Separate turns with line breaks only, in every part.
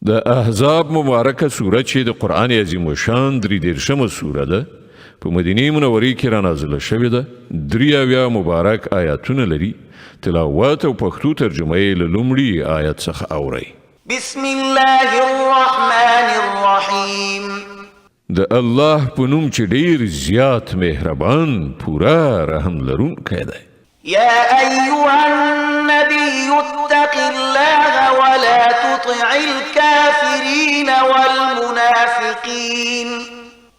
د احزاب مبارکه سوره چې د قرآن عظیم شان 33مه سوره ده په مدینه منورې کې را نازله شوې ده. 83 مبارک آیاتونه لري. تلاوت او پښتو ترجمه یې له لومړي آیت څخه اورئ.
بسم الله الرحمن الرحیم.
د الله په نوم چې ډیر زیات مهربان پورا رحم لرونکی دی.
يا أيها النبي اتق الله ولا تطع الكافرين والمنافقين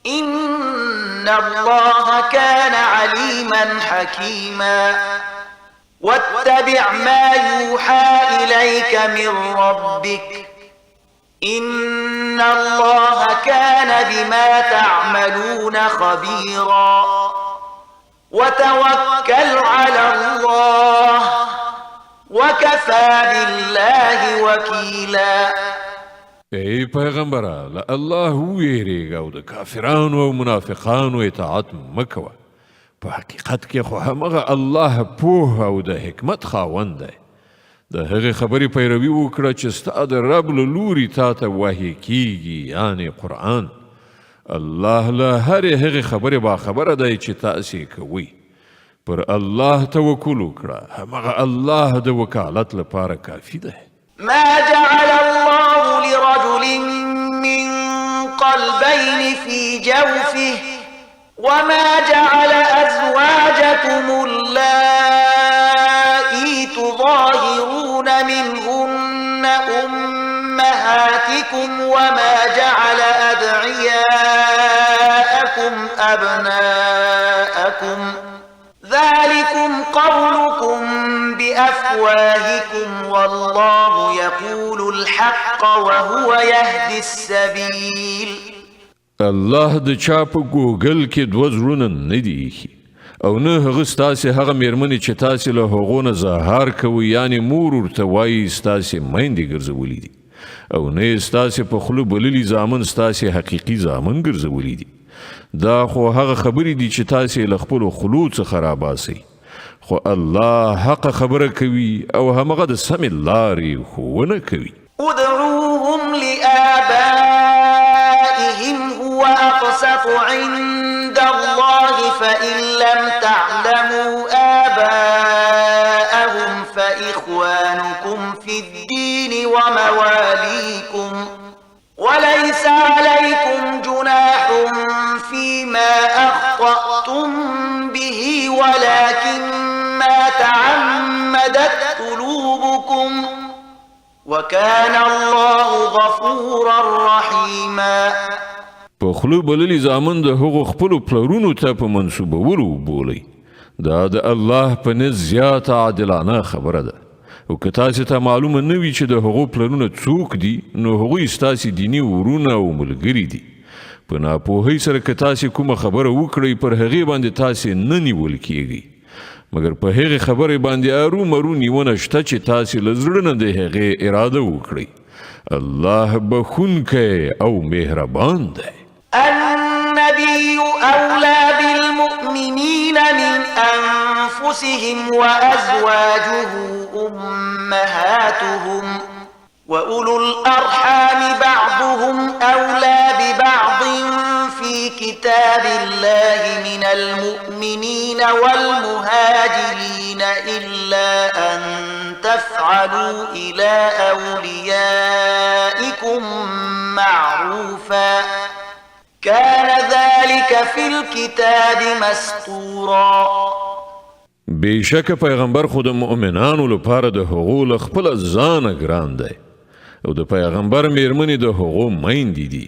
إن الله كان عليما حكيما واتبع ما يوحى إليك من ربك إن الله كان بما تعملون خبيرا وتوكل على الله وكفى بالله وكيلا.
ای پیغمبره له الله ویریږه او د کافرانو او منافقانو اطاعت مکوه. په حقیقت کې خو همغه الله پوه او د حکمت خاوند دی. د هغې خبرې پیروي وکړه چې ستا د رب له لوري تا ته وحی کیږي، یعنې قرآن. الله له هرې هغې خبرې باخبره دی چې تاسې کوئ. پر الله توکل وکړه، همغه الله د وکالت لپاره کافي دی.
ما جعل الله لرجل من قلبين في جوفه وما جعل أزواجكم اللائي تظاهرون منهن أمهاتكم وما جعل أدعياءكم أبناءكم ذلكم قولكم بأفواهكم والله يقول الحق وهو يهدي السبيل.
الله د چا په ګوګل کې دوه زړونه نه دي ایښي او نه هغه ستاسې هغه مېرمنې چې تاسې له هغو نه زهار کوئ، یعنې مور ورته وایي ستاسې میندې ګرځولي دي، او نه یې ستاسې په خوله بللي زامن ستاسې حقیقي زامن ګرځولي دي. دا خو هغه خبرې دي چې تاسې له خپلو خولو څخه راباسئ. خو الله حق خبره کوي او همغه د سمې لارې ښوونه کوي.
ادعوهم لآبائهم هو أقسط عند الله فإن لم تعلموا آباءهم فإخوانكم في الدين ومواليكم وليس عليكم جناح فيما أخطأتم به ولكن ما تعمدت قلوبكم وكان الله غفورا رحيما.
په خوله بللي زامن د هغو خپلو پلرونو ته په منسوبولو بولئ. دا د الله په نزد زیاته عادلانه خبره ده. او که تاسې ته معلومه نه وي چې د هغو پلرونه څوک دي، نو هغوی ستاسې دیني ورونه او ملګري دي. په ناپوهۍ سره که تاسې کومه خبره وکړئ، پر هغې باندې تاسې نه نیول کیږئ، مګر په هغې خبرې باندې ارومرو نیونه شته چې تاسې له زړه نه د هغې اراده وکړئ. الله بخونکی او مهربان دی.
النبي أولى بالمؤمنين من أنفسهم وأزواجه أمهاتهم وأولو الأرحام بعضهم أولى ببعض في كتاب الله من المؤمنين والمهاجرين إلا أن تفعلوا إلى أوليائكم معروفا كان ذلك في الكتاب مسطورا.
بیشک پیغمبر خود مؤمنانو لپاره د هغو له خپله ځانه ګران دی، او د پیغمبر مېرمنې د هغو میندې دي.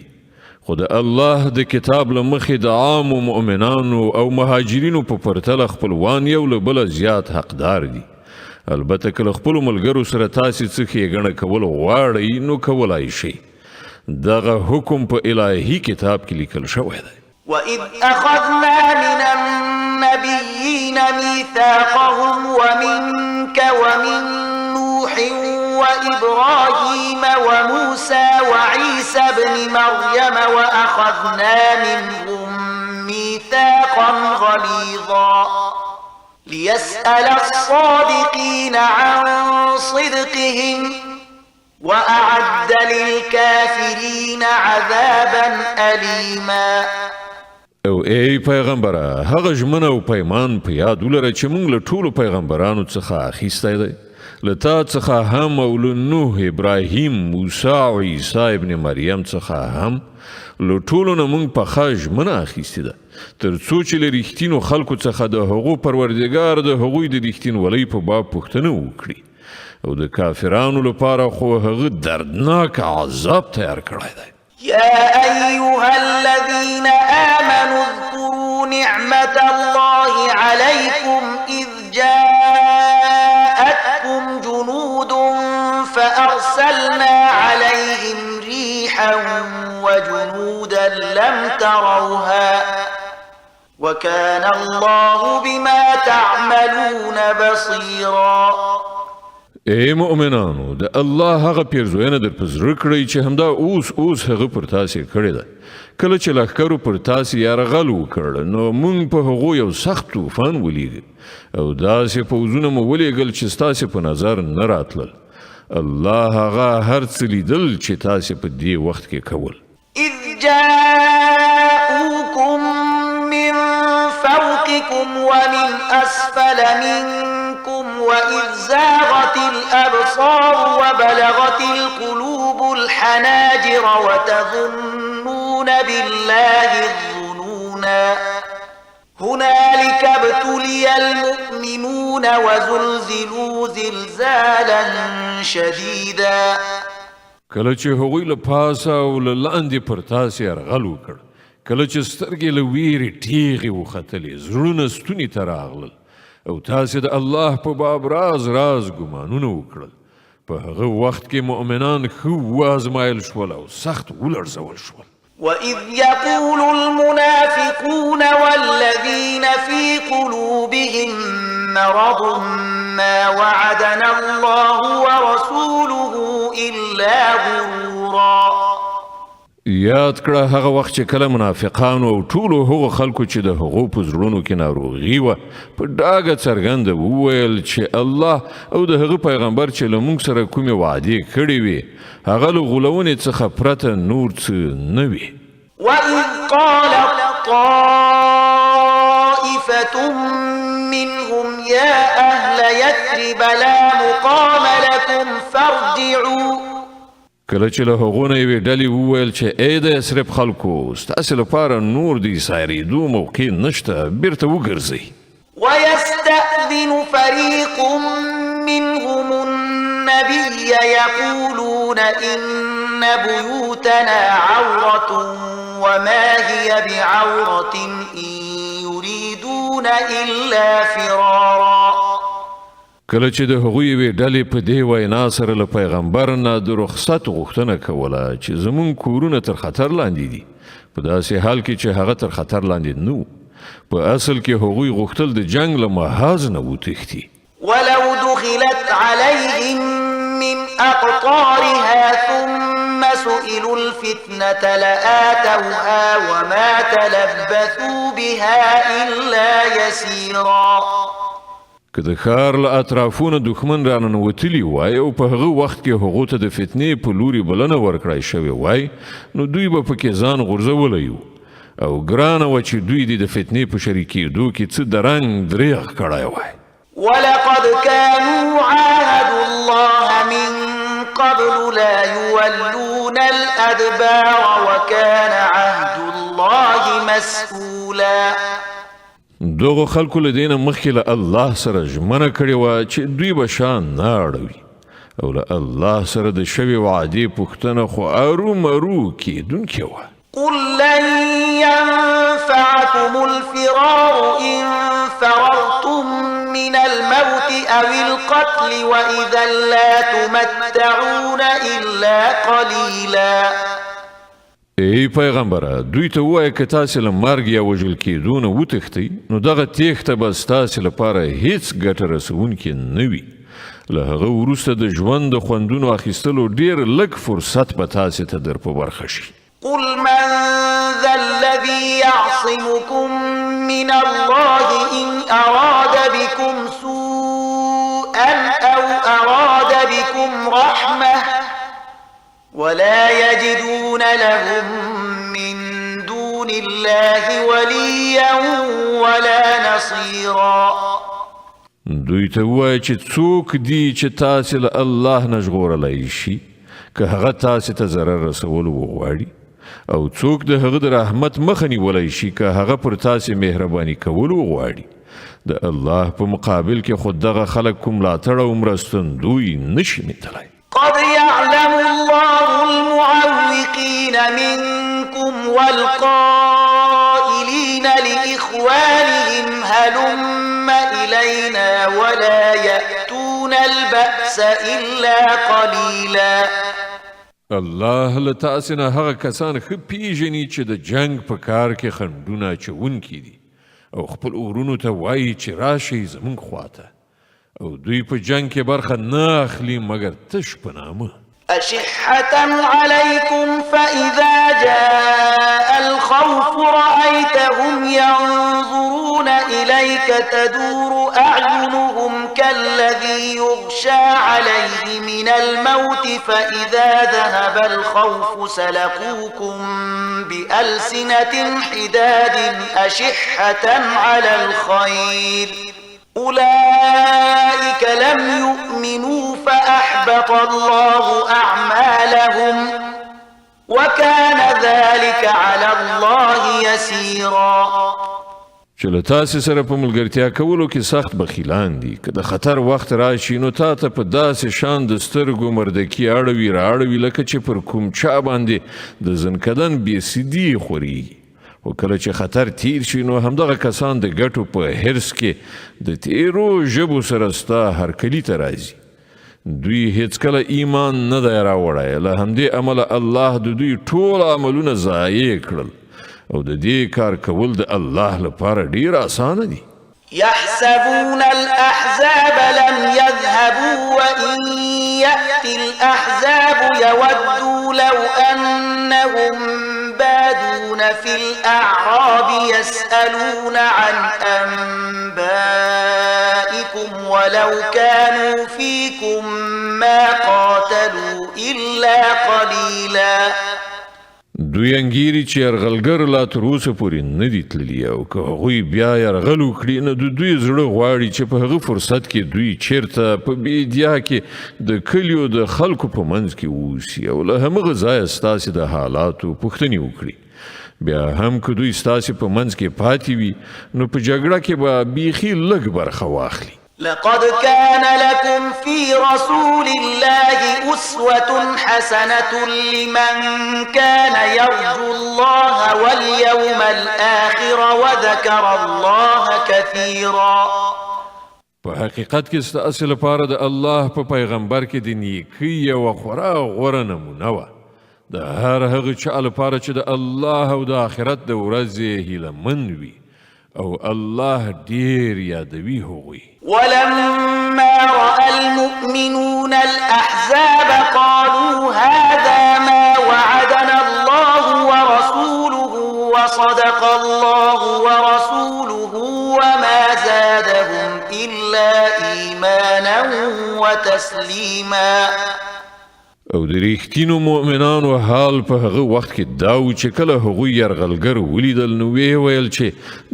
خو د الله د کتاب له مخې د عامو مؤمنانو او مهاجرینو په پرتله خپلوان یو له بله زیات حقدار دي. البته که له خپلو ملګرو سره تاسې څه ښېګڼه کول غواړئ نو کولای شئ. دغه حکم په الهي کتاب کې لیکل شوی دی.
وَإِذْ أَخَذْنَا مِنَ النَّبِيِّينَ مِيثَاقَهُمْ وَمِنْكَ وَمِنْ نُوحٍ وَإِبْرَاهِيمَ وَمُوسَى وَعِيسَى ابْنِ مَرْيَمَ وَأَخَذْنَا مِنْهُمْ مِيثَاقًا غَلِيظًا لِيَسْأَلَ الصَّادِقِينَ عَنْ صِدْقِهِمْ وأعد للكافرين عذابا أليما.
او ای پیغمبره هغه ژمنه او پیمان په یاد ولره چې موږ له ټولو پیغمبرانو څخه اخیستی دی له تا څخه هم او له نوح ابراهیم موسی او عیسی ابن مریم څخه هم له ټولو نه موږ پخه ژمنه اخیستې ده تر څو چې له رښتینو خلکو څخه د هغو پروردګار د هغوی د رښتینولۍ په باب پوښتنه وکړي او د کافرانو لپاره خو هغه دردناک عذاب تیار کړی دی.
يا أيها الذين آمنوا اذكروا نعمة الله عليكم إذ جاءتكم جنود فأرسلنا عليهم ريحا وجنودا لم تروها وكان الله بما تعملون بصيرا.
ای مؤمنانو د الله هغه پیرزوینه در په زړه کړئ چې همدا اوس هغه پر تاسې کړې ده کله چې لښکرو پر تاسې یرغل وکړ نو موږ په هغو یو سخت طوفان ولیږه او داسې پوځونه مو ولیږل چې ستاسې په نظر نه راتلل الله هغه هر څه لیدل چې تاسې په دې وخت کې کول.
إذ جاءوكم من فوقكم ومن أسفل منكم وإذ زاغت الأبصار وبلغت القلوب الحناجر وتظنون بالله الظنونا هنالك ابتلي المؤمنون وزلزلوا زلزالا شديدا.
کله چې هغوی له پاسه او له لاندې پر تاسې یرغل وکړ کله چې سترګې له ویرې ټیغې وختلې زړونه ستوني ته راغلل او تاسې د الله په باب راز ګمانونه وکړل په هغه وخت کې مؤمنان ښه وازمایل شول او سخت ولړزول شول.
وإذ يقول المنافقون والذين في قلوبهم مرض ما وعدنا الله ورسوله إلا غرورا.
یاد کړه هغه وخت چې کله منافقانو او ټولو هغو خلکو چې د هغو په زړونو کې ناروغي وه په ډاګه څرګنده وویل چې الله او د هغه پیغمبر چې له موږ سره کومې وعدې کړې وې هغه له غولونې څخه پرته نور څه نه وي.
وإذ قالت طائفة منهم يا أهل يثرب لا مقام لكم فارجعوا.
کله چې له هغو نه یوې ډلې وویل چې ای د یثرب خلکو ستاسې لپاره نور د سایرېدو موقع نشته بیرته وګرځئ.
ويستأذن فريق منهم النبي يقولون إن بيوتنا عورة وما هي بعورة إن يريدون إلا فرارا.
کله چې د هغوی یوې ډلې په دې وینا سره له پیغمبر نه د رخصت غوښتنه کوله چې زموږ کورونه تر خطر لاندې دي په داسې حال کې چې هغه تر خطر لاندې نه و په اصل کې هغوی غوښتل د جنگ له محاذ نه وتښتي.
ولو دخلت عليهم من أقطارها ثم سئلوا الفتنة لآتوها وما تلبثوا بها إلا يسيرا.
که د ښار له اطرافونه دښمن راننوتلي وای او په هغه وخت کې هغو ته د فتنې په لوري بلنه ورکړی شوې وای نو دوی به پکې ځان غورځولی وو او ګرانه وه چې دوی د فتنې په شریکېدو کې څه د رنګ دریغ کړی وای.
ولقد كانوا عاهدوا الله من قبل لا يولون الأدبار وكان عهد الله مسؤولا.
دغه خلکو له دینه مخکې له الله سره ژمنه کړې وه چې دوی به شان نه اړوي او له الله سره د شوې وعدې پوښتنه خو ارومرو کېدونکې وه.
قل لن ينفعكم الفرار إن فررتم من الموت أو القتل وإذا لا تمتعون إلا قليلا.
ای پیغمبره دوی ته ووایه که تاسې له مرګ یا وژل کېدو نه وتښتئ نو دغه تېښته به ستاسې لپاره هیڅ ګټه رسوونکې نه وي له هغه وروسته د ژوند د خوندونو اخیستلو ډېر لږ فرصت به تاسې ته در په برخه شي.
قل من ذا الذي يعصمكم من الله إن أراد بكم سوءا أو أراد بكم رحمة ولا يجدون لهم من دون الله وليا ولا نصيرا.
دوی ته ووایه چې څوک دي چې تاسې له الله نه ژغورلی شي که هغه تاسې ته ضرر رسول وغواړي او څوک د هغه د رحمت مخه نیولی شي که هغه پر تاسې مهرباني کول وغواړي. د الله په مقابل کې خو دغه خلک کوم ملاتړ او مرستندوی نشي نیتلی.
قد يعلم الله المعوقين منكم والقائلين لإخوانهم هلم إلينا ولا يأتون البأس إلا قليلا.
الله له تاسې نه هغه کسان ښه پیژني چې د جنگ په کار کې خنډونه اچوونکي دي او خپل ورونو ته وایي چې راشئ زموږ خواته او دوی په جنگ کې برخه نه اخلي مګر تش په نامه.
أشحة عليكم فإذا جاء الخوف رأيتهم ينظرون إليك تدور أعينهم كالذي يغشى عليه من الموت فإذا ذهب الخوف سلقوكم بألسنة حداد أشحة على الخير أولئك لم يؤمنوا فأحبط الله أعمالهم وكان ذلك على الله يسيرا.
چې له تاسې سره په ملګرتیا کولو کې سخت بخیلان دي که د خطر وخت راشي نو تا ته په داسې شان د سترګو مردکي اړوي رااړوي لکه چې پر کوم چا باندې د زنکدن بې سدي خوري. او کله چې خطر تیر شي نو همدغه کسان د ګټو په حرص کې د تیرو ژبو سره ستا هرکلي ته راځي. دوی هیڅکله ایمان نه دی راوړی له همدې امله الله د دوی ټول عملونه ضایع کړل او د دې کار کول د الله لپاره ډیر اسانه دي.
يحسبون الأحزاب لم يذهبوا وإن يأتي الأحزاب يودوا لو أنهم بادون في الأعراب يسألون عن أنبائكم ولو كانوا فيكم ما قاتلوا إلا قليلا.
دوی انګیري چې یرغلګر لا تر اوسه پورې نه دي تللي او که هغوی بیا یرغل وکړي نو د دوی زړه غواړي چې په هغه فرصت کې دوی چیرته په بیدیا کې د کلیو د خلکو په منځ کې اوسي او له همغه ځایه ستاسې د حالاتو پوښتنې وکړي. بیا هم که دوی ستاسې په منځ کې پاتې وي نو په جګړه کې به بیخي لږ برخه واخلي.
لقد كان لكم في رسول الله أسوة حسنة لمن كان يرجو الله واليوم الآخر وذكر الله كثيرا.
په حقیقت کې ستاسې لپاره د الله په پیغمبر کې د نیکۍ یوه خورا غوره نمونه وه د هر هغه چا لپاره چې د الله او د آخرت د ورځې هیلهمند وي او الله ډیر یادوي هغوی.
ولما رأى المؤمنون الأحزاب قالوا هذا ما وعدنا الله ورسوله وصدق الله ورسوله وما زادهم إلا إيمانا وتسليما.
او د ریښتینو مؤمنانو حال په هغه وخت کې دا و چې کله هغوی یرغلګر ولیدل نو ویې ویل چې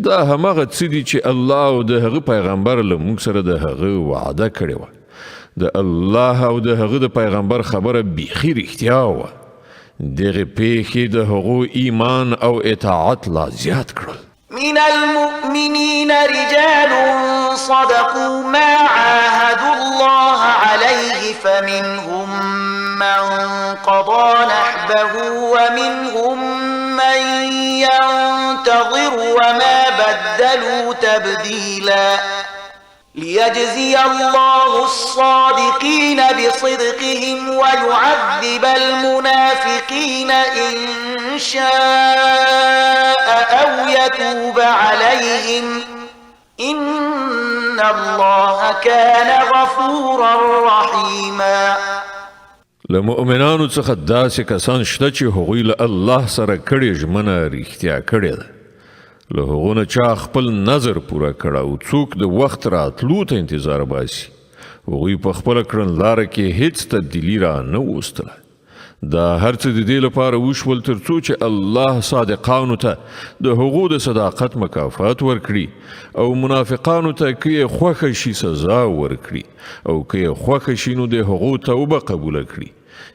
دا هماغه څه دي چې الله او د هغه پیغمبر له موږ سره د هغه وعده کړې وه. د الله او د هغه د پیغمبر خبره بیخي رښتیا وه. دغه پیښې د هغو ایمان او اطاعت لا زیات کړل.
من المؤمنين رجال صدقوا ما عاهدوا الله عليه فمنهم من قضى نحبه ومنهم من ينتظر وما بدلوا تبديلا. ليجزي الله الصادقين بصدقهم ويعذب المنافقين إن شاء أو يتوب عليهم إن الله كان غفورا رحيما.
لمؤمنانو څخه داسې کسان شته چې هغوی له الله سره کړې ژمنه رښتیا کړې ده. له هغو نه چا خپل نظر پوره کړه او څوک د وخت راتلو ته انتظار باسي. هغوی په خپله کړنلاره کې هیڅ تبدیلي را نه وستله. دا هر څه د دې لپاره وشول تر څو چې الله صادقانو ته د هغو د صداقت مکافات ورکړي او منافقانو ته که یې خوښه شي سزا ورکړي او که یې خوښه شي نو د هغو توبه قبوله کړي.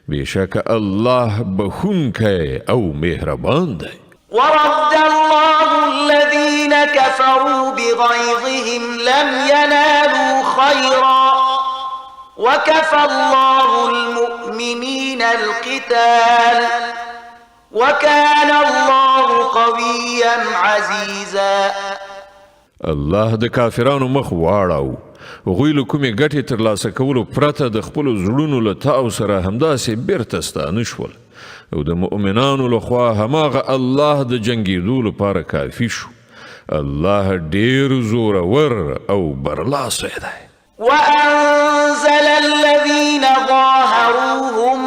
بېشکه الله بخونکی او مهربان دی.
ورد الله الذين كفروا بغيظهم لم ينالوا خيرا وكفى الله المؤمنين القتال وكان الله قويا عزيزا.
الله د کافرانو مخ واړاو، هغوی له کومې ګټې ترلاسه کولو پرته د خپلو زړونو له تاو سره همداسې بیرته ستانه شول او د مؤمنانو لخوا هماغه الله د جنګېدو لپاره کافي شو. الله ډېر زورور او برلاسی دی.
وأنزل الذين ظاهروهم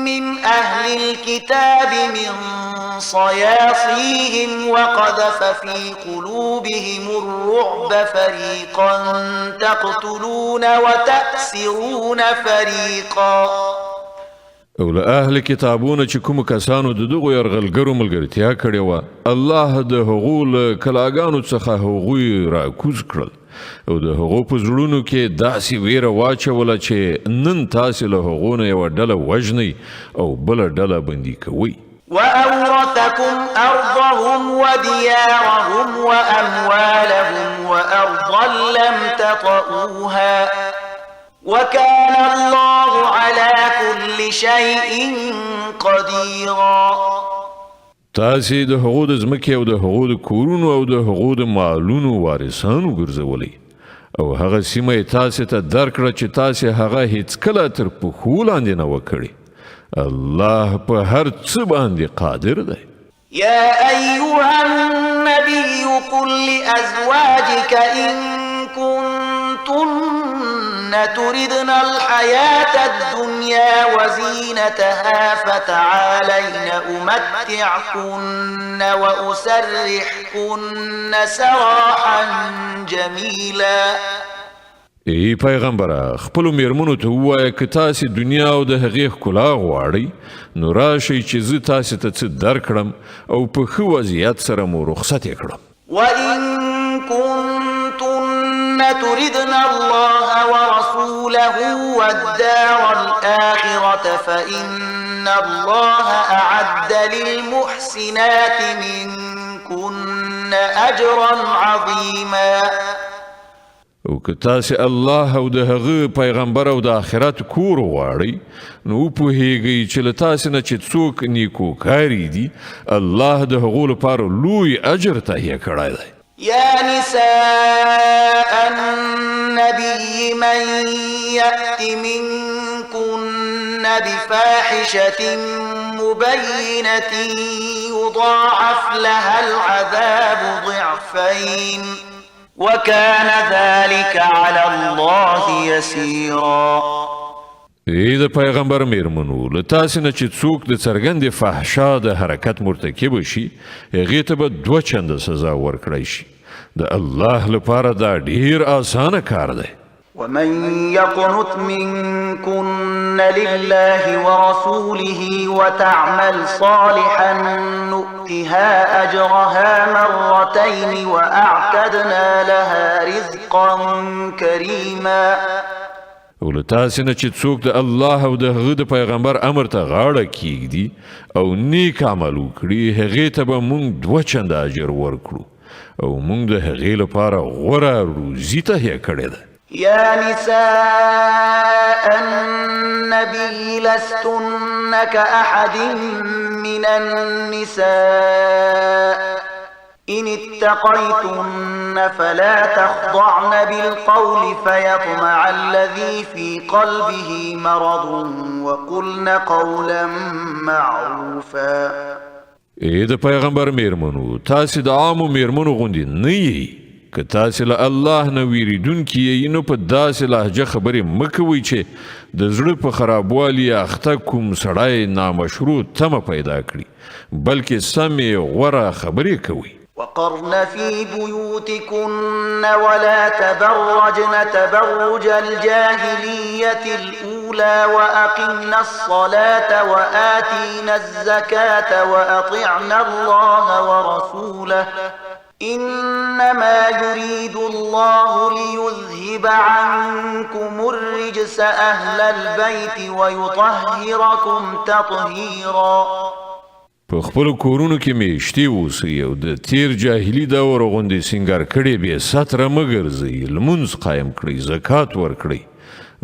من أهل الكتاب من صياصيهم وقذف في قلوبهم الرعب فريقا تقتلون وتأسرون فريقا.
او له اهل کتابونه چې کوم کسانو د دغو یرغلګرو ملګرتیا کړې وه، الله د هغو له کلاګانو څخه هغوی راکوز کړل او د هغو په زړونو کې داسې ویره واچوله چې نن تاسې له هغو نه یوه ډله وژنئ او بله ډله بندي کوئ.
وأورثكم أرضهم وديارهم وأموالهم وأرضا لم تطئوها وكان الله على كل شيء قديرا.
تاسې د هغو د ځمکې او د هغو د کورونو او د هغو د مالونو وارثانو ګرځولئ او هغه سیمه یې تاسې ته درکړه چې تاسې هغه هیڅکله تر پښو لاندې نه وکړي. الله په هر څه باندې قادر دی.
يا أيها النبي قل لأزواجك إن كنتن تردن الحياة الدنيا وزينتها فتعالين أمتعكن وأسرحكن سراحا جميلا.
ای پیغمبره، خپلو میرمنو ته ووایه که تاسې دنیا او د هغې ښکلا غواړئ نو راشئ چې زه تاسې ته څه درکړم او په ښه وضعیت سره مو رخصت یې کړم.
وإن كنتن تردن الله ورسوله والدار الآخرة فإن الله أعد للمحسنات منكن أجرا عظيما.
او که تاسې الله او د هغه پیغمبر او د آخرت کور غواړئ نو وپوهیږئ چې له تاسې نه چې څوک نیکوکاري دي الله د هغو لپاره لوی اجر تهیه کړی دی.
يا نساء النبي من يأت منكن بفاحشة مبينة يضاعف لها العذاب ضعفين وكان ذلك على الله يسيرا.
ای د پیغمبر میرمنو، له تاسې نه چې څوک د څرګندې فحشا د حرکت مرتکب شي هغې ته به 2 چنده سزا ورکړی شي. د الله لپاره دا ډیر آسانه کار دی.
ومن يقنت منكن لله ورسوله وتعمل صالحا نؤتها أجرها مرتين وأعتدنا لها رزقا كريما.
او له تاسې نه چې څوک د الله او د هغه د پیغمبر امر ته غاړه کیږدي او نیک عمل وکړي هغې ته به موږ 2 چنده اجر ورکړو او موږ د هغې لپاره غوره روزي تهیه کړې ده.
يا نساء النبي لستن كأحد من النساء إن اتقيتن فلا تخضعن بالقول فيطمع الذي في قلبه مرض وقلن قولا معروفا.
ای د پیغمبر میرمنو، تاسې د عامو میرمنو غوندې نه یئ. که تاسې له الله نه ویریدونکي یئ نو په داسې لهجه خبرې مه کوئ چې د زړه په خرابوالي اخته کوم سړی نامشروع تمه پیدا کړي، بلکې سمې غوره خبرې کوئ.
وقرن في بيوتكن ولا تبرجن تبرج الجاهلية الأولى رسولا وأقمنا الصلاة وآتينا الزكاة وأطعنا الله ورسوله إنما يريد الله ليذهب عنكم الرجس أهل البيت ويطهركم تطهيرا.
په خپل کورونو کې میشتي اوسئ او د تیر جاهلي دور غوندې سینګار کړي به ستره مګرځئ، لمونځ قایم کړئ، زکات ورکړئ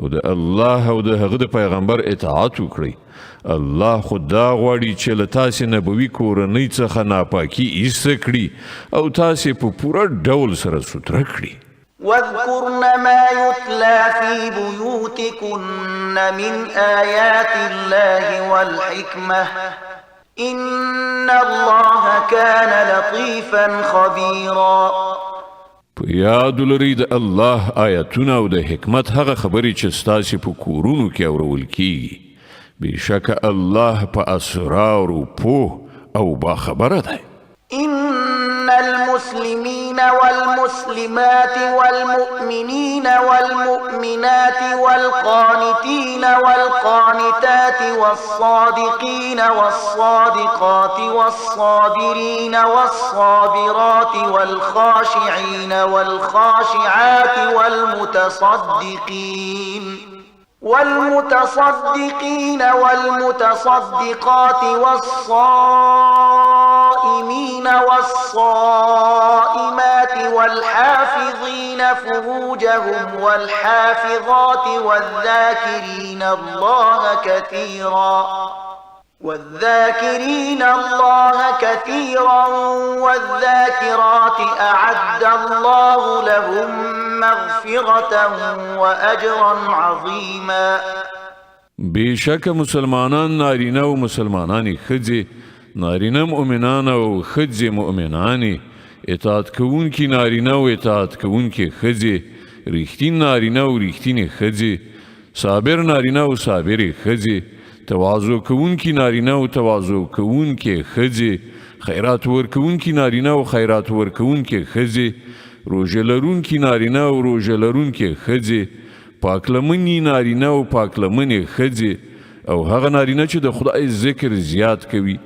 او د الله او د هغه د پیغمبر اطاعت وکړئ. الله خدا غواړي چې له تاسې نبوي کورنۍ څخه ناپاکي ایسته کړي او تاسې په پوره ډول سره ستره کړي.
واذكرن ما يتلى في بيوتكن من آيات الله والحكمة إن الله كان لطيفا خبيرا.
په یاد لرئ د الله آیاتونه او د حکمت هغه خبرې چې ستاسې په کورونو کې اورول کیږي. بشک الله په اسرارو پوه او باخبره دی.
إن المسلمين والمسلمات والمؤمنين والمؤمنات والقانتين والقانتات والصادقين والصادقات والصابرين والصابرات والخاشعين والخاشعات والمتصدقين والمتصدقات والصائمين والصائمات والحافظين فروجهم والحافظات والذاكرين الله كثيرا والذاكرات أعد الله لهم مغفرة وأجرا عظيما.
بشک مسلمانان نارینه و مسلمانانی ښځې، نارینه مؤمنان او ښځې مؤمنانی، اطاعت کوونکي نارینه او اطاعت کوونکي ښځې، رښتین نارینه او رښتینې ښځې، صابر نارینه او صابرې ښځې، تواضع کوونکي نارینه او تواضع کوونکي ښځې، خیرات ورکوونکي نارینه او خیرات ورکوونکي ښځې، روژه لرونکي نارینه او روژه لرونکي ښځې، پاکلمنې نارینه او پاکلمنې ښځې، او هغه نارینه چې د خدای ذکر زیات کوي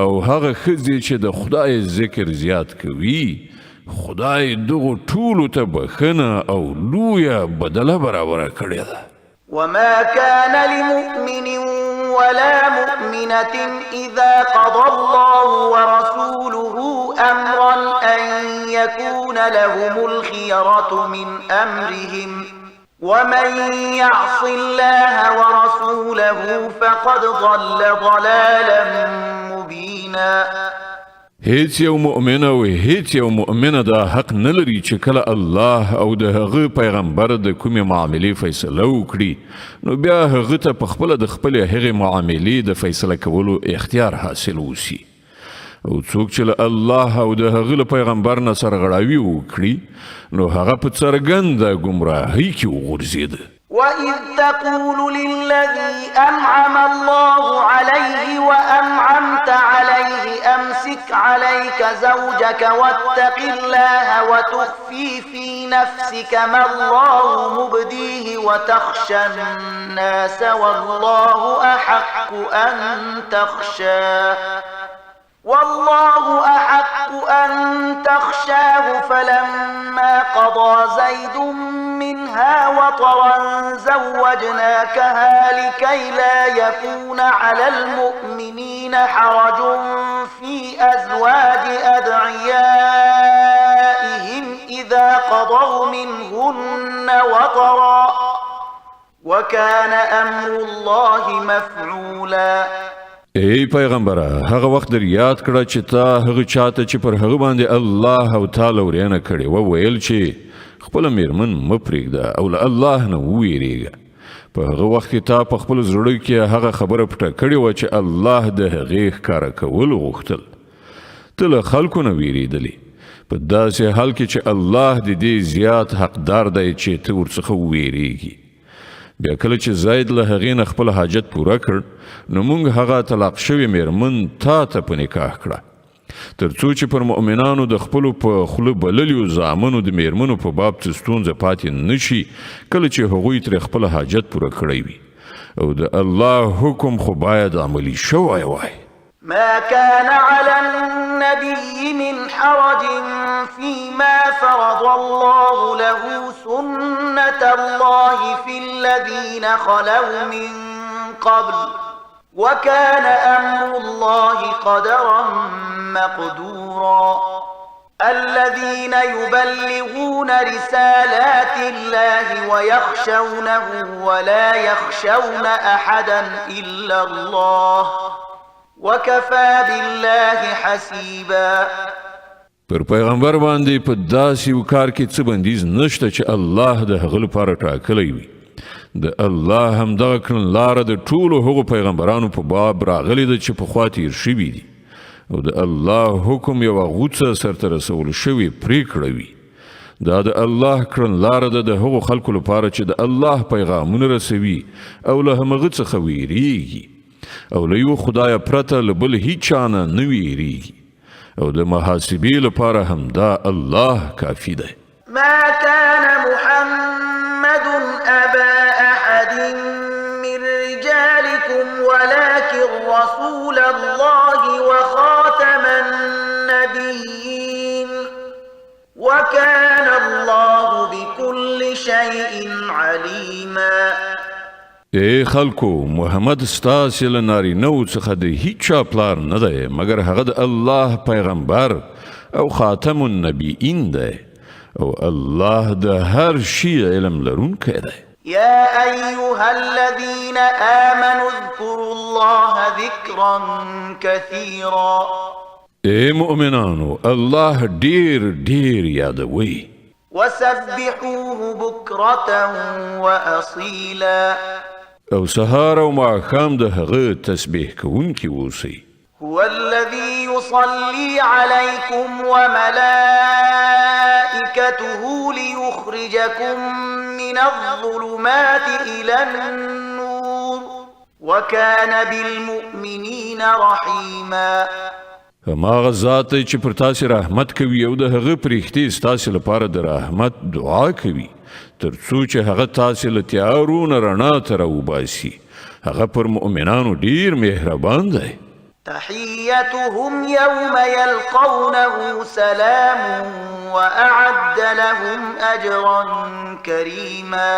او هغه ښځې چې د خدای ذکر زیات کوي، خدای دغو ټولو ته بخښنه او لویه بدله برابره کړې ده.
وما كان لمؤمن ولا مؤمنة إذا قضى الله ورسوله أمرا أن يكون لهم الخيرة من أمرهم ومن يعص الله ورسوله فقد ضل ضلالا مبينا.
هیڅ یو مؤمن او هیڅ یو مؤمنه دا حق نه لري چې کله الله او د هغه پیغمبر د کومې معاملې فیصله وکړي نو بیا هغه ته په خپله د خپلې هغې معاملې د فیصله کولو اختیار حاصل وسي. او څوک چې له الله او د هغه له پیغمبر نه سرغړاوي وکړي نو هغه په څرګنده ګمراهۍ کې وغورځېده.
وَإِذْ تَقُولُ لِلَّذِي أَنْعَمَ اللَّهُ عَلَيْهِ وَأَنْعَمْتَ عَلَيْهِ أَمْسِكْ عَلَيْكَ زَوْجَكَ وَاتَّقِ اللَّهَ وَتُخْفِي فِي نَفْسِكَ مَا اللَّهُ مُبْدِيهِ وَتَخْشَى النَّاسَ وَاللَّهُ أَحَقُّ أن تخشاه فلما قضى زيد منها وطرا زوجناكها لكي لا يكون على المؤمنين حرج في أزواج أدعيائهم إذا قضوا منهن وطرا وكان أمر الله مفعولا.
ای پیغمبره، هغه وخت در یاد کړه چې تا هغه چاته چې پر هغه باندې الله او تعالی ورینه کړې وویل چې خپل میرمن مه پرېږده او له الله نه وویریږه. په هغه وخت کې تا په خپل زړه کې هغه خبره پټه کړې وه چې الله د هغې ښکاره کول غوښتل. ته له خلکو نه ویرېدلې په داسې حال کې چې الله د دې زیات حقدار دی چې ته ورڅخه وویریږي. بیا کله چې زید له هغې نه خپل حاجت پوره کړ نو موږ هغه طلاق شوې میرمن تا ته په نکاح کړه تر څو چې پر مؤمنانو د خپلو په خوله بللیو زامنو د میرمنو په باب څه ستونزه پاتې نشي کله چې هغوی ترې خپل حاجت پوره کړی وي او د الله حکم خو باید عملی شوی وای.
ما كان على النبي من حرج فيما فرض الله له سنة الله في الذين خلوا من قبل وكان أمر الله قدرا مقدورا الذين يبلغون رسالات الله ويخشونه ولا يخشون أحدا إلا الله وكفى بالله حسيبا.
پر پیغمبر باندې په داسې یو کار کې څه بندیز نشته چې الله د هغه لپاره ټاکلی وي. د الله همدغه کړنلاره د ټولو هغو پیغمبرانو په باب راغلې ده چې پخوا تیر شوي دي او د الله حکم یوه غوڅه سرته رسول شوې پریکړه وي. دا د الله کړنلاره ده د هغو خلکو لپاره چې د الله پیغامونه رسوي او له همغه څخه ویریږي او له یو خدایه پرته له بل هیچا نه نه ویریږي او د محاسبې لپاره هم دا الله کافي ده.
ما كان محمد أبا أحد من رجالكم ولكن رسول الله وخاتم النبيين وكان الله بكل شيء عليما.
ای خلکو، محمد ستاسې له نارینهو څخه د هیچا پلار نه دی مګر هغه د الله پیغمبر او خاتم النبیین دی او الله د هر شي علم لرونکی دی.
يا أيها الذين آمنوا اذكروا الله ذكرا كثيرا.
ای مؤمنانو، الله ډیر ډیر یادوي.
وسبحوه بكرة وأصيلا.
او سهار او ماښام د هغه تسبیح کوونکي اوسئ.
هو الذي يصلي عليكم وملائكته ليخرجكم من الظلمات إلى النور وكان بالمؤمنين رحيما.
هماغه ذات دی چې پر تاسې رحمت کوي او د هغه پرښتې ستاسې لپاره د رحمت دعا کوي تر څو چې هغه تاسې له تیارو نه رڼا ته راوباسي. هغه پر مؤمنانو ډیر مهربان دی.
تحيتهم يوم يلقونه سلام وأعد لهم أجرا كريما.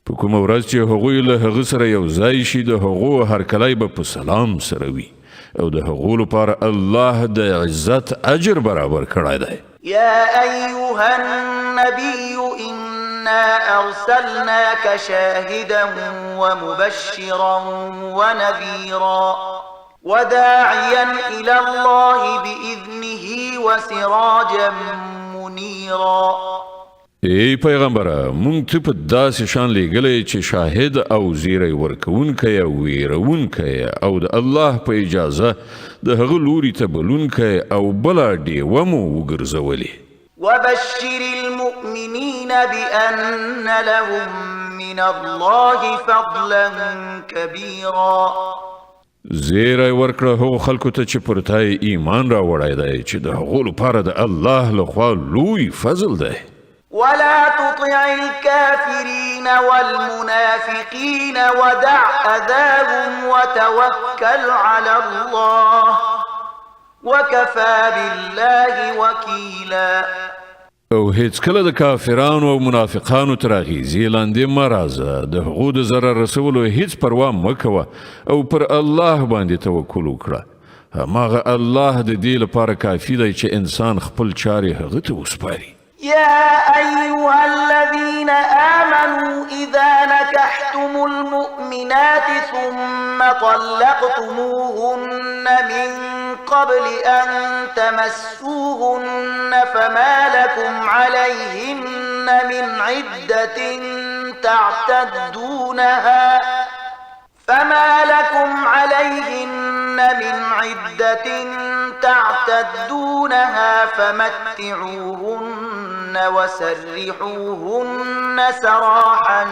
په کومه ورځ چې هغوی له هغه سره یو ځای شي د هغو هرکلی به په سلام سره وي او د هغو لپاره الله د عزت اجر برابر کړی دی.
يا أيها النبي إنا أرسلناك شاهدا ومبشرا ونذيرا وداعيا إلى الله بإذنه وسراجا منيرا.
ای پیغمبره، مونږ ته په داسې شان لیږلی چې شاهد او زیری ورکوونکی او ویرونکی او د الله په اجازه د هغه لوري ته بلونکی او بله ډیوه مو وګرځولې.
وبشر المؤمنين بأن لهم من الله فضلا كبيرا.
زیری ورکړه هغو خلکو ته چې پر تا ایمان راوړی دی چې د هغو لپاره د الله لخوا لوی فضل دی.
ولا تطع الكافرين والمنافقين ودع أذاهم وتوكل على الله وكفى بالله وكيلا.
او هیڅ کله د کافرانو او منافقانو تر اغیزې لاندې مه راځه. د هغو د ضرر رسولو هیڅ پروا مه کوه او پر الله باندې توکل وکړه. هماغه الله د دې لپاره کافي دی چې انسان خپل چارې هغه ته وسپاري.
يا أيها الذين آمنوا إذا نكحتم المؤمنات ثم طلقتموهن من قبل أن تمسوهن فما لكم عليهن من عدة تعتدونها فمتعوهن وسرحوهن سراحا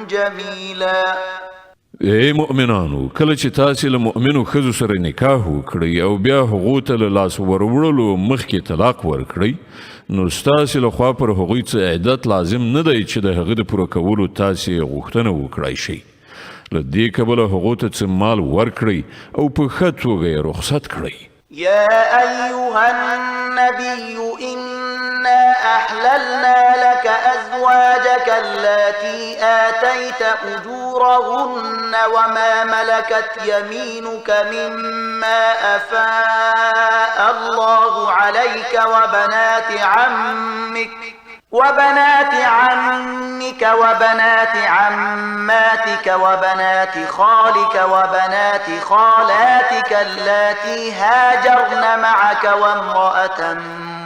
جميلا.
ای مؤمنانو، کله چې تاسې له مؤمنو ښځو سره نکاح وکړئ او بیا هغو ته له لاس وروړلو مخکې طلاق ورکړئ نو ستاسې لخوا پر هغوی څه عدت لازم نه دی چې د هغه د پوره کولو تاسې غوښتنه وکړای شئ. له دې کبله هغو ته څه مال ورکړئ او په ښه توګه یې رخصت کړئ.
يا أيها النبي إنا أحللنا لك أزواجك التي آتيت أجورهن وما ملكت يمينك مما أفاء الله عليك وبنات عمك وبنات عماتك وبنات خالك وبنات خالاتك اللاتي هاجرن معك وامرأة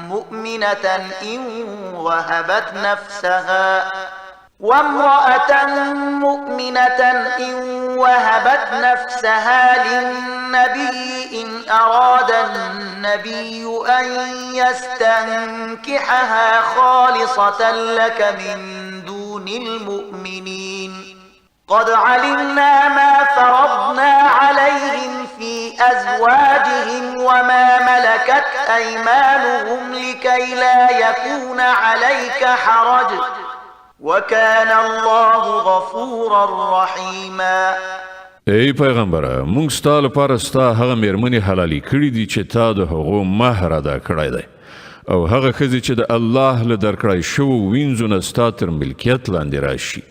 مؤمنة إن وهبت نفسها للنبي إن أراد النبي أن يستنكحها خالصة لك من دون المؤمنين قد علمنا ما فرضنا عليهم في أزواجهم وما ملكت أيمانهم لكي لا يكون عليك حرج وكان الله غفورا رحيما.
ای پیغمبره مونږ ستا لپاره ستا هغه میرمنې حلالي کړي دي چې تا د هغو مهر ادا کړی دی او هغه ښځې چې د الله له درکړی شوو وینځو نه ستا تر ملکیت لاندې راشي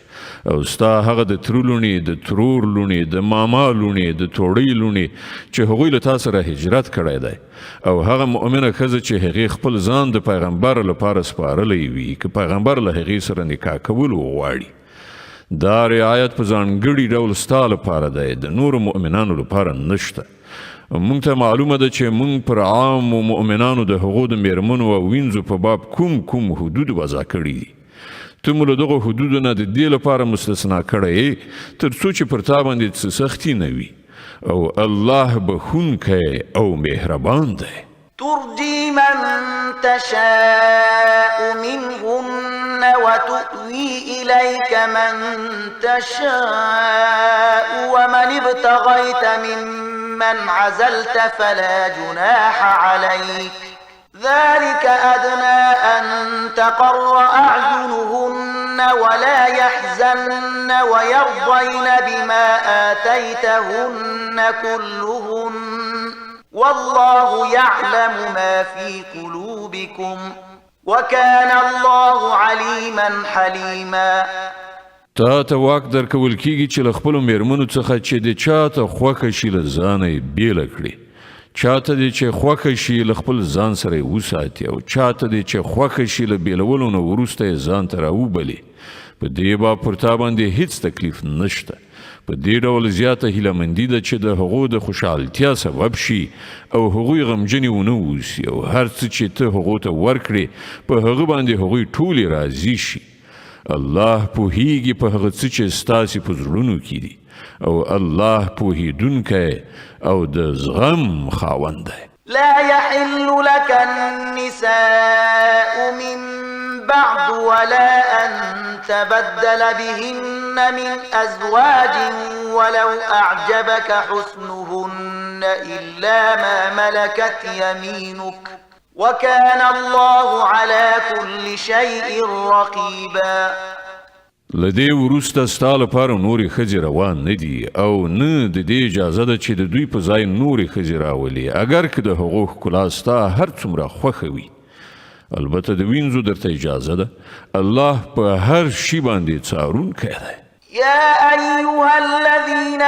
او ستا هغه د ترو لوڼې د ترور لوڼې د ماما لوڼې د توړۍ لوڼې چې هغوی له تا سره هجرت کړی دی او هغه مؤمنه ښځه چې هغې خپل ځان د پیغمبر لپاره سپارلی وي که پیغمبر له هغې سره نکاح کول وغواړي. دا رعایت په ځانګړي ډول ستا لپاره دی د نورو مؤمنانو لپاره نشته. مونږ ته معلومه ده چې مونږ پر عامو مؤمنانو د هغو د میرمنو او وینځو په باب کوم حدود وضع کړي دي. ته مو له دغو حدودو نه د دې لپاره مستثنا کړی تر څو چې پر تا باندې څه سختي نه وي او الله بخونکی او مهربان دی.
ترجي من تشاء منهن وتؤوي إليك من تشاء ومن ابتغيت ممن عزلت فلا جناح عليك ذلك أدنى أن تقر أعينهن ولا يحزن ويرضين بما آتيتهن كلهن والله يعلم ما في قلوبكم وكان الله عليما حليما.
تا ته واک درکول کیږي چې له خپلو میرمنو څخه چې د چا ته خوښه شي له ځانه یې بیله کړي، چا ته دې چې خوښه شي له خپل ځان سره یې وساتي او چا ته دې چې خوښه شي له بیلولو نه وروسته یې ځان ته راوبلي. په دې باب پر تا باندې هیڅ تکلیف نشته. په دې ډول زیاته هیلهمندي ده چې د هغو د خوشحالتیا سبب شي او هغوی غمجنې ونه اوسي او هر څه چې ته هغو ته ورکړې په هغه باندې هغوی ټولې راضي شي. الله پوهیږي په هغه څه چې ستاسې په زړونو کې دي او الله پوهیدونکی او د زغم خاوند دی.
لا يحل لك النساء من بعد ولا أن تبدل بهن من أزواج ولو أعجبك حسنهن إلا ما ملكت يمينك وكان الله على كل شيء رقيبا.
لدې وروسته ستا لپاره نورې ښځې روان نه دي او نه د دې اجازه ده چې د دوی په ځای نورې ښځې راولي اگر که د هغو ښکلا ستا هر څومره خوښه وي. البته د وینځو درته اجازه ده. الله په هر شي باندې څارونکی دی.
يا أيها الذين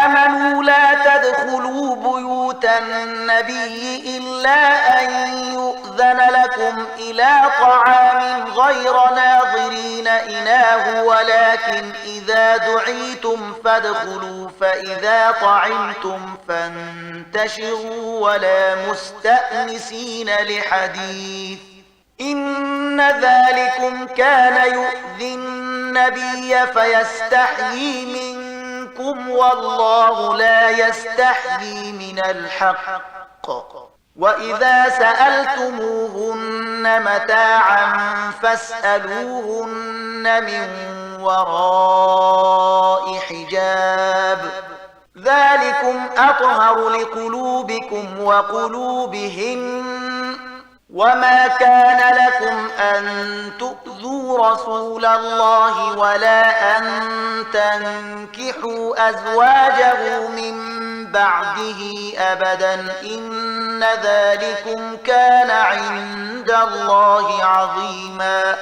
آمنوا لا تدخلوا بيوت النبي إلا أن يؤذن لكم إلى طعام غير ناظرين إناه ولكن إذا دعيتم فادخلوا فإذا طعمتم فانتشروا ولا مستأنسين لحديث إن ذلكم كان يؤذي النبي فيستحيي منكم والله لا يستحيي من الحق وإذا سألتموهن متاعا فاسألوهن من وراء حجاب ذلكم أطهر لقلوبكم وقلوبهن وما كان لكم أن تؤذوا رسول الله ولا أن تنكحوا أزواجه من بعده أبدا إن ذلكم كان عند الله عظيما.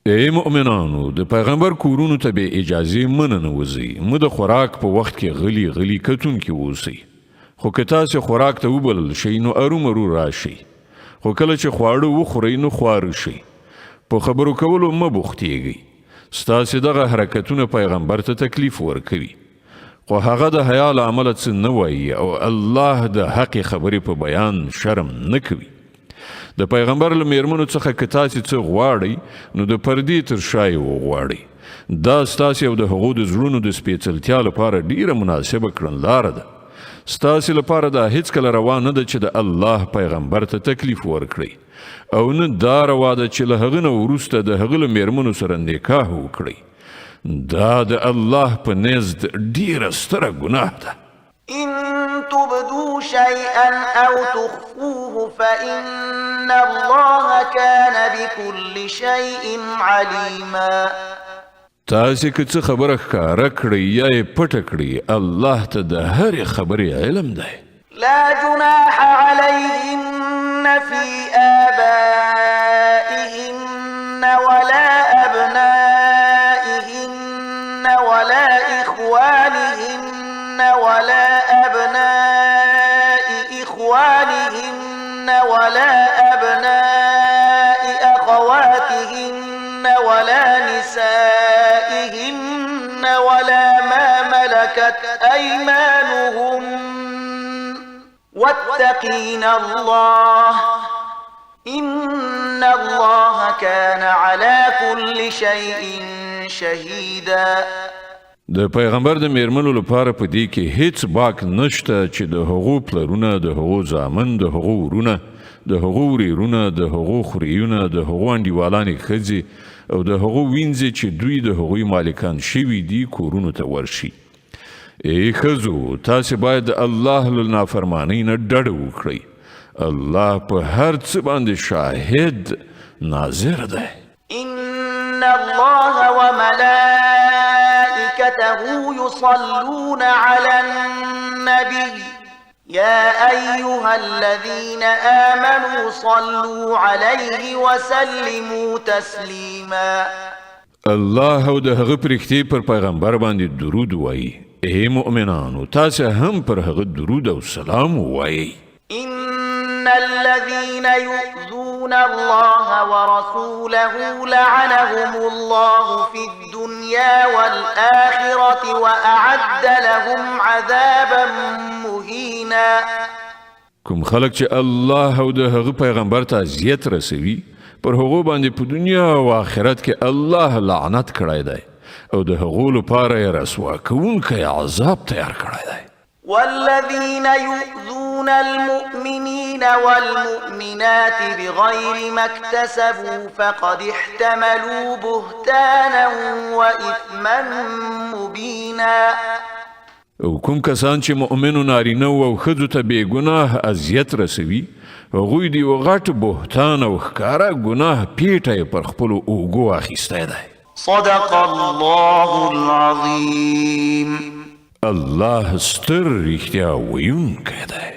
ای مؤمنانو د پیغمبر کورونو ته به اجازه مننوځي مو د خوراک په وخت کې غلی غلی کتون کې اوسئ خو که تاسو خوراک ته وبلل شئ نو ارومرو راشئ خو کله چې خواړه وخورئ نو خوار شئ په خبرو کولو مه بوختیږئ ستاسو دغه حرکتونه پیغمبر ته تکلیف ورکوي خو هغه د حیا له امله څه نه وایي او الله د حق خبرې په بیان شرم نه کوي د پیغمبر له میرمنو څخه که تاسې څه غواړئ نو د پردې تر شا یې وغواړئ دا ستاسې او د هغو د زړونو د سپېڅلتیا لپاره ډیره مناسبه کړنلاره ده ستاسې لپاره دا هیڅکله روا نه ده چې د الله پیغمبر ته تکلیف ورکړئ او نه دا روا ده چې له هغه نه وروسته د هغه له میرمنو سره نکاح وکړئ دا د الله په نزد ډیره ستره ګناه ده.
إن تبدوا شيئا أو تخفوه فإن الله كان بكل شيء عليما.
تاسې که څه خبره ښکاره کړئ یا یې پټه کړئ الله ته د هرې خبرې علم دی.
لا جناح عليهن في آبائهن ولا أبنائهن ولا إخوانهن ولا أبناء إخوانهن ولا أبناء أخواتهن ولا نسائهن ولا ما ملكت أيمانهن واتقين الله إن الله كان على كل شيء شهيدا.
د پیغمبر د میرمنو لپاره په دې کې هیڅ باک نشته چې د هغو پلرونه د هغو زامن د هغو ورونه د هغو وريرونه د هغو خوریونه د هغو انډیوالانې ښځې او د هغو وینځې چې دوی د هغوی مالکان شوي دي کورونو ته ورشي. ای ښځو تاسې باید د الله له نافرمانۍ نه ډډه وکړئ الله په هر څه باندې شاهد ناظر دی.
إن الله وملائكته يصلون على النبي يا أيها الذين آمنوا صلوا عليه وسلموا تسليما.
الله او د هغه پرښتې پر پیغمبر باندې درود وایي. ای مؤمنانو تاسې هم پر هغه درود او سلام وایي.
إن الذين يؤذون الله ورسوله لعنهم الله في الدنيا والآخرة وأعد لهم عذابا مهينا.
کوم خلق چې الله او د هغه پیغمبر ته اذیت رسوي پر هغو باندې په دنیا او آخرت کې الله لعنت کړی دی او د هغو لپاره یې رسوا کوونکی عذاب تیار کړی دی.
والذين يؤذون المؤمنين والمؤمنات بغير ما اكتسبوا فقد احتملوا بهتانا وإثما مبينا.
او کوم کسان چې مؤمنو نارینه او ښځو ته بې ګناه اذیت رسوي هغوی د یو غټ بهتان او ښکاره ګناه پیټه یې پر خپلو اوږو اخیستی دی.
صدق الله العظيم.
الله ستر رښتیا ویونکی دی.